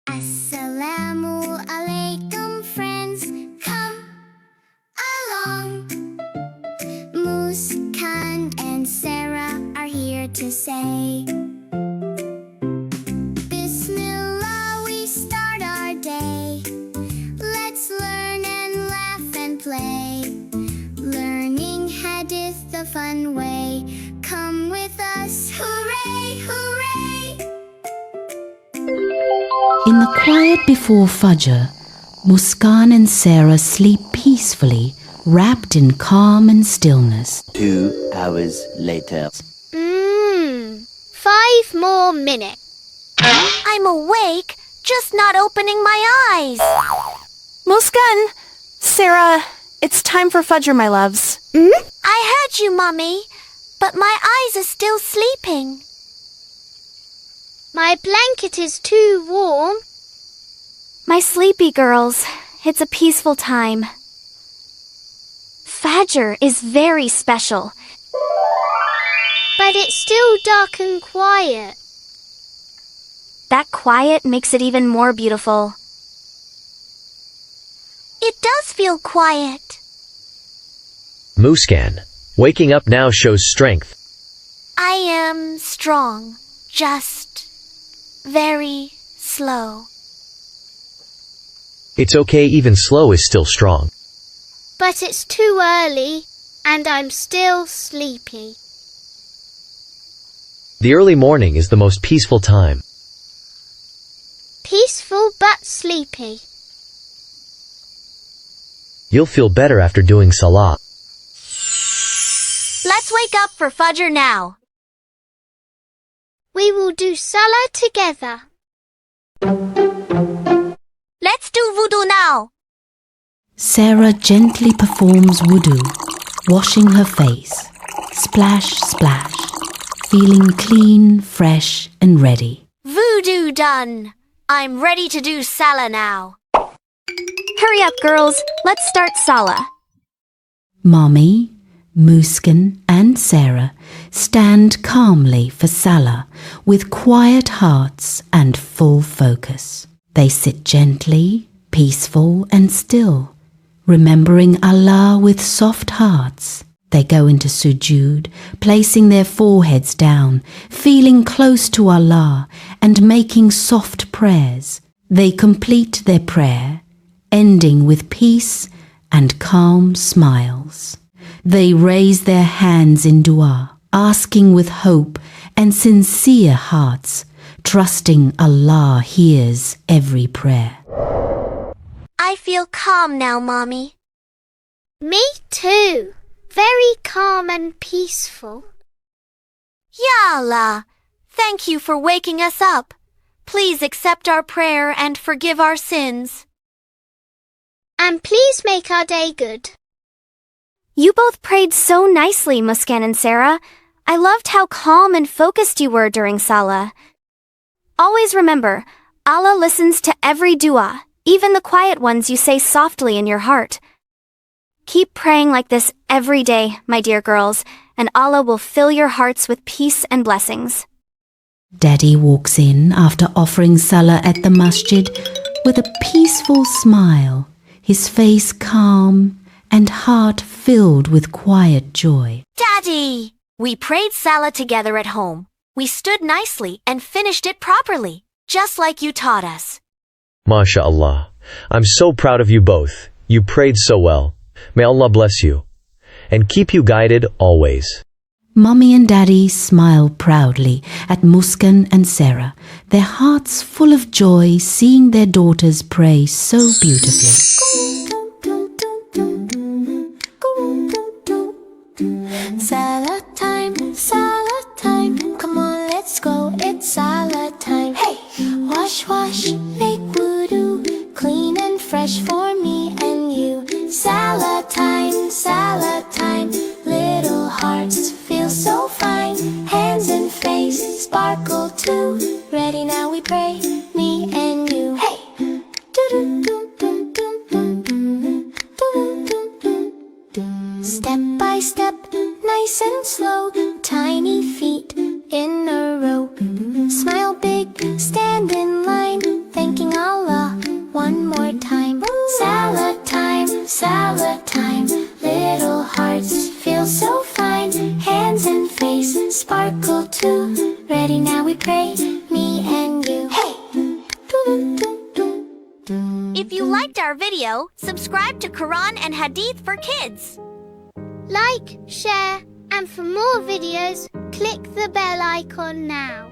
Assalamu alaikum, friends. Come along. Muskan and Sarah are here to say, Bismillah, we start our day. Let's learn and laugh and play. Learning Hadith the fun way. Come with us, hooray, hooray! In the quiet before Fajr, Muskan and Sarah sleep peacefully, wrapped in calm and stillness. 2 hours later. 5 more minutes. I'm awake, just not opening my eyes. Muskan! Sarah, it's time for Fajr, my loves. I heard you, Mommy, but my eyes are still sleeping. My blanket is too warm. My sleepy girls, it's a peaceful time. Fajr is very special. But it's still dark and quiet. That quiet makes it even more beautiful. It does feel quiet. Muskan, waking up now shows strength. I am strong, just very slow. It's okay, even slow is still strong. But it's too early, and I'm still sleepy. The early morning is the most peaceful time. Peaceful but sleepy. You'll feel better after doing Salah. Let's wake up for Fajr now. We will do Salah together. Let's do Wudu now. Sarah gently performs wudu, washing her face. Splash, splash, feeling clean, fresh and ready. Wudu done. I'm ready to do Salah now. Hurry up, girls. Let's start Salah. Mommy, Muskan and Sarah stand calmly for Salah with quiet hearts and full focus. They sit gently, peaceful and still, remembering Allah with soft hearts. They go into sujood, placing their foreheads down, feeling close to Allah and making soft prayers. They complete their prayer, ending with peace and calm smiles. They raise their hands in dua, asking with hope and sincere hearts, trusting Allah hears every prayer. I feel calm now, Mommy. Me too. Very calm and peaceful. Ya Allah, thank you for waking us up. Please accept our prayer and forgive our sins. And please make our day good. You both prayed so nicely, Muskan and Sarah. I loved how calm and focused you were during Salah. Always remember, Allah listens to every dua, even the quiet ones you say softly in your heart. Keep praying like this every day, my dear girls, and Allah will fill your hearts with peace and blessings. Daddy walks in after offering Salah at the masjid with a peaceful smile, his face calm and heart filled with quiet joy. Daddy! We prayed Salah together at home. We stood nicely and finished it properly, just like you taught us. MashaAllah. I'm so proud of you both. You prayed so well. May Allah bless you and keep you guided always. Mommy and Daddy smile proudly at Muskan and Sarah, their hearts full of joy seeing their daughters pray so beautifully. Salah time, come on, let's go, it's Salah time. Hey! Wash, make wudu, clean and fresh for me and you. Salah time, little hearts feel so fine. Hands and face sparkle too. Ready now we pray, me and you. Hey! Step by step, nice and slow, tiny feet in a row. Smile big, stand in line, thanking Allah. feel so fine. Hands and face sparkle too. Ready now we pray, me and you. Hey! If you liked our video, subscribe to Quran and Hadith for Kids. Like, share, and for more videos, click the bell icon now.